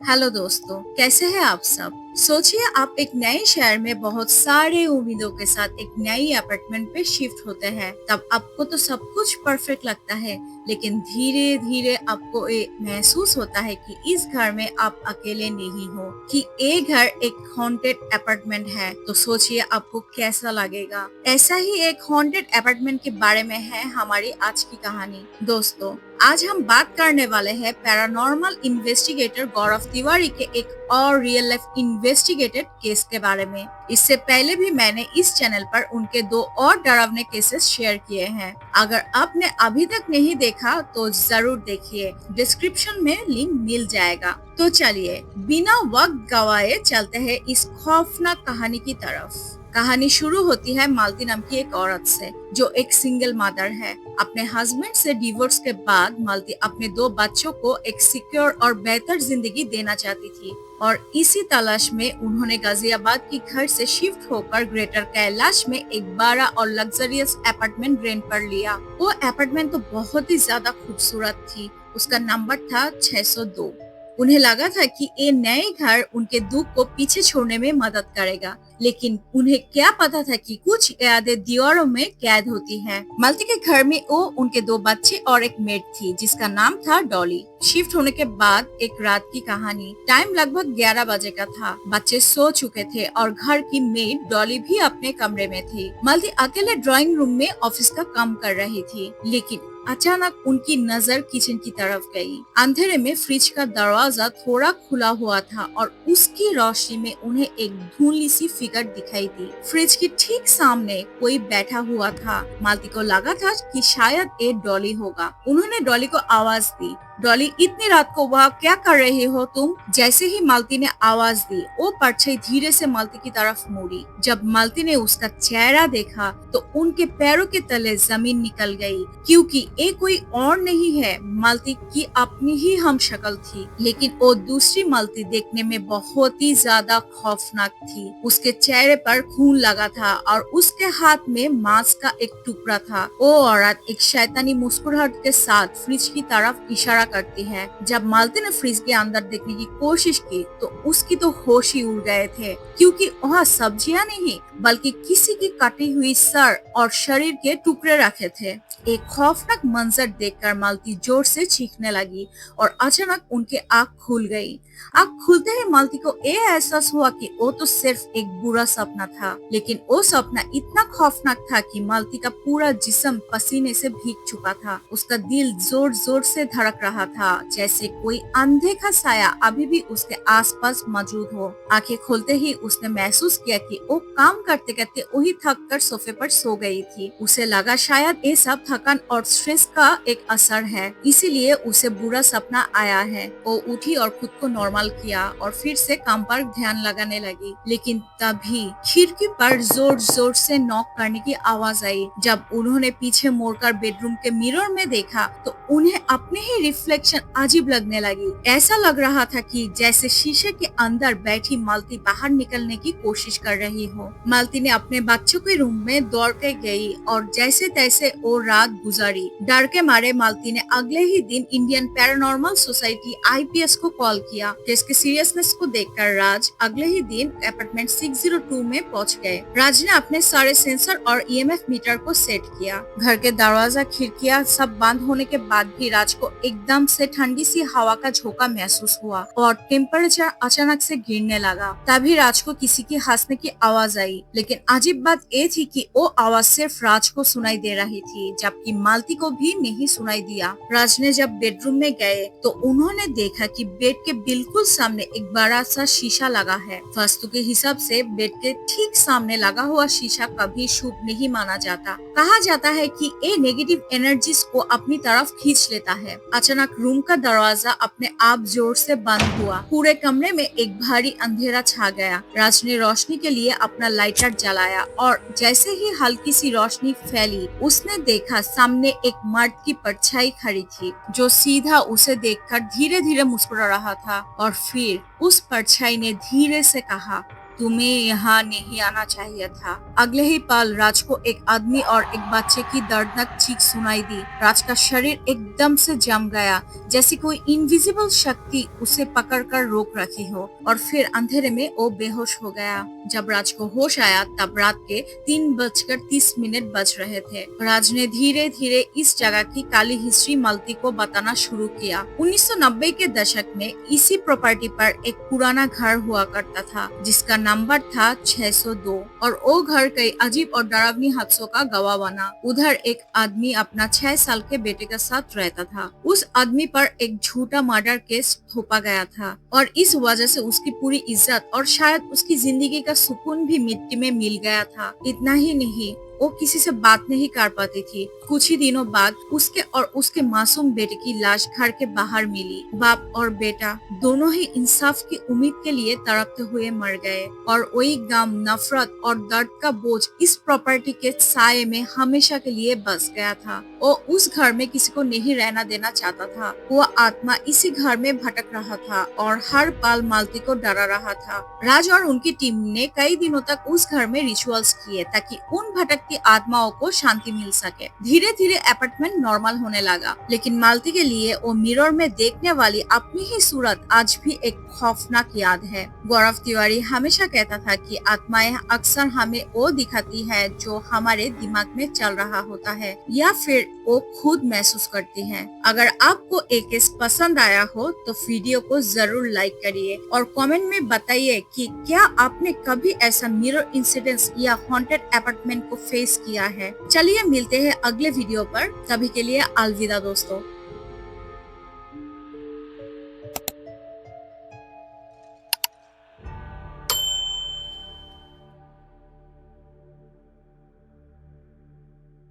Hello दोस्तों, कैसे हैं आप सब। सोचिए आप एक नए शहर में बहुत सारे उम्मीदों के साथ एक नई अपार्टमेंट पे शिफ्ट होते हैं। तब आपको तो सब कुछ परफेक्ट लगता है, लेकिन धीरे धीरे आपको ये महसूस होता है कि इस घर में आप अकेले नहीं हो, कि ये घर एक हॉन्टेड अपार्टमेंट है। तो सोचिए आपको कैसा लगेगा। ऐसा ही एक हॉन्टेड अपार्टमेंट के बारे में है हमारी आज की कहानी। दोस्तों, आज हम बात करने वाले हैं पैरानॉर्मल इन्वेस्टिगेटर गौरव तिवारी के एक और रियल लाइफ इन्वेस्टिगेटेड केस के बारे में। इससे पहले भी मैंने इस चैनल पर उनके दो और डरावने केसेस शेयर किए हैं। अगर आपने अभी तक नहीं देखा तो जरूर देखिए, डिस्क्रिप्शन में लिंक मिल जाएगा। तो चलिए बिना वक्त गवाए चलते हैं इस खौफनाक कहानी की तरफ। कहानी शुरू होती है मालती नाम की एक औरत से, जो एक सिंगल मदर है। अपने हस्बैंड से डिवोर्स के बाद मालती अपने दो बच्चों को एक सिक्योर और बेहतर जिंदगी देना चाहती थी, और इसी तलाश में उन्होंने गाजियाबाद के घर से शिफ्ट होकर ग्रेटर कैलाश में एक बड़ा और लग्जरियस अपार्टमेंट रेंट पर लिया। वो अपार्टमेंट तो बहुत ही ज्यादा खूबसूरत थी। उसका नंबर था 602। उन्हें लगा था कि ये नए घर उनके दुख को पीछे छोड़ने में मदद करेगा, लेकिन उन्हें क्या पता था कि कुछ यादें दीवारों में कैद होती हैं। मालती के घर में वो उनके दो बच्चे और एक मेड थी जिसका नाम था डॉली। शिफ्ट होने के बाद एक रात की कहानी। टाइम लगभग 11 बजे का था। बच्चे सो चुके थे और घर की मेड डॉली भी अपने कमरे में थी। मालती अकेले ड्राइंग रूम में ऑफिस का काम कर रही थी, लेकिन अचानक उनकी नजर किचन की तरफ गई। अंधेरे में फ्रिज का दरवाजा थोड़ा खुला हुआ था और उसकी रोशनी में उन्हें एक धुंधली सी फिगर दिखाई दी। फ्रिज के ठीक सामने कोई बैठा हुआ था। मालती को लगा था कि शायद ये डॉली होगा। उन्होंने डॉली को आवाज दी, डॉली इतनी रात को वहाँ क्या कर रही हो तुम। जैसे ही मालती ने आवाज दी, वो परछाई धीरे से मालती की तरफ मुड़ी। जब मालती ने उसका चेहरा देखा तो उनके पैरों के तले जमीन निकल गई, क्योंकि ये कोई और नहीं है, मालती की अपनी ही हम शक्ल थी। लेकिन वो दूसरी मालती देखने में बहुत ही ज्यादा खौफनाक थी। उसके चेहरे पर खून लगा था और उसके हाथ में मांस का एक टुकड़ा था। वो औरत एक शैतानी मुस्कुराहट के साथ फ्रिज की तरफ इशारा करती है। जब मालती ने फ्रिज के अंदर देखने की कोशिश की तो उसकी तो होश ही उड़ गए थे, क्योंकि वहाँ सब्जियां नहीं बल्कि किसी की कटी हुई सर और शरीर के टुकड़े रखे थे। एक खौफनाक मंजर देखकर मालती जोर से चीखने लगी और अचानक उनकी आंख खुल गई। आंख खुलते ही मालती को ये एहसास हुआ कि वो तो सिर्फ एक बुरा सपना था, लेकिन वो सपना इतना खौफनाक था कि मालती का पूरा जिस्म पसीने से भीग चुका था। उसका दिल जोर जोर से धड़क रहा था, जैसे कोई अनदेखा साया अभी भी उसके आसपास मौजूद हो। आंखें खोलते ही उसने महसूस किया कि वो काम करते करते वही थक कर सोफे पर सो गई थी। उसे लगा शायद ये सब थकान और स्ट्रेस का एक असर है, इसीलिए उसे बुरा सपना आया है। वो उठी और खुद को नॉर्मल किया और फिर से काम पर ध्यान लगाने लगी। लेकिन तभी खिड़की पर जोर जोर से नॉक करने की आवाज आई। जब उन्होंने पीछे मुड़कर बेडरूम के मिरर में देखा तो उन्हें अपने ही रिफ्लेक्शन अजीब लगने लगी। ऐसा लग रहा था कि जैसे शीशे के अंदर बैठी मालती बाहर निकलने की कोशिश कर रही हो। मालती ने अपने बच्चों के रूम में दौड़ के गई और जैसे तैसे वो रात गुजारी। डर के मारे मालती ने अगले ही दिन इंडियन पैरानॉर्मल सोसाइटी IPS को कॉल किया। केस के सीरियसनेस को देखकर राज अगले ही दिन अपार्टमेंट 602 में पहुंच गए। राज ने अपने सारे सेंसर और EMF मीटर को सेट किया। घर के दरवाजा खिड़कियां सब बंद होने के बाद भी राज को एकदम से ठंडी सी हवा का झोंका महसूस हुआ और टेम्परेचर अचानक से गिरने लगा। तभी राज को किसी की हंसने की आवाज आई, लेकिन अजीब बात ये थी कि वो आवाज सिर्फ राज को सुनाई दे रही थी, जबकि मालती को भी नहीं सुनाई दिया। राज ने जब बेडरूम में गए तो उन्होंने देखा कि बेड के बिल्कुल सामने एक बड़ा सा शीशा लगा है। वास्तु के हिसाब से बेड के ठीक सामने लगा हुआ शीशा कभी शुभ नहीं माना जाता। कहा जाता है कि ये नेगेटिव एनर्जीज को अपनी तरफ खींच लेता है। अचानक रूम का दरवाजा अपने आप जोर से बंद हुआ। पूरे कमरे में एक भारी अंधेरा छा गया। राज ने रोशनी के लिए अपना लाइटर जलाया और जैसे ही हल्की सी रोशनी फैली, उसने देखा सामने एक मर्द की परछाई खड़ी थी, जो सीधा उसे देखकर धीरे धीरे मुस्कुरा रहा था। और फिर उस परछाई ने धीरे से कहा, तुम्हें यहाँ नहीं आना चाहिए था। अगले ही पल राज को एक आदमी और एक बच्चे की दर्दनाक चीख सुनाई दी। राज का शरीर एकदम से जम गया, जैसे कोई इनविजिबल शक्ति उसे पकड़कर रोक रखी हो, और फिर अंधेरे में वो बेहोश हो गया। जब राज को होश आया तब रात के 3:30 बज रहे थे। राज ने धीरे धीरे इस जगह की काली हिस्ट्री मालती को बताना शुरू किया। 1990 के दशक में इसी प्रॉपर्टी पर एक पुराना घर हुआ करता था, जिसका नंबर था 602, और वो घर कई अजीब और डरावनी हादसों का गवाह बना। उधर एक आदमी अपना 6 साल के बेटे के साथ रहता था। उस आदमी पर एक झूठा मर्डर केस थोपा गया था, और इस वजह से उसकी पूरी इज्जत और शायद उसकी जिंदगी का सुकून भी मिट्टी में मिल गया था। इतना ही नहीं, वो किसी से बात नहीं कर पाती थी। कुछ ही दिनों बाद उसके और उसके मासूम बेटे की लाश घर के बाहर मिली। बाप और बेटा दोनों ही इंसाफ की उम्मीद के लिए तड़पते हुए मर गए, और वही गम, नफरत और दर्द का बोझ इस प्रॉपर्टी के साये में हमेशा के लिए बस गया था। वो उस घर में किसी को नहीं रहना देना चाहता था। वो आत्मा इसी घर में भटक रहा था और हर पल मालती को डरा रहा था। राज और उनकी टीम ने कई दिनों तक उस घर में रिचुअल्स किए ताकि उन भटकती आत्माओं को शांति मिल सके। धीरे धीरे अपार्टमेंट नॉर्मल होने लगा, लेकिन मालती के लिए वो मिरर में देखने वाली अपनी ही सूरत आज भी एक खौफनाक याद है। गौरव तिवारी हमेशा कहता था कि आत्माएं अक्सर हमें वो दिखाती है जो हमारे दिमाग में चल रहा होता है, या फिर वो खुद महसूस करती हैं। अगर आपको एक केस पसंद आया हो तो वीडियो को जरूर लाइक करिए और कमेंट में बताइए कि क्या आपने कभी ऐसा मिरर इंसिडेंस या हॉन्टेड अपार्टमेंट को फेस किया है। चलिए मिलते हैं अगले वीडियो पर, तभी के लिए अलविदा दोस्तों।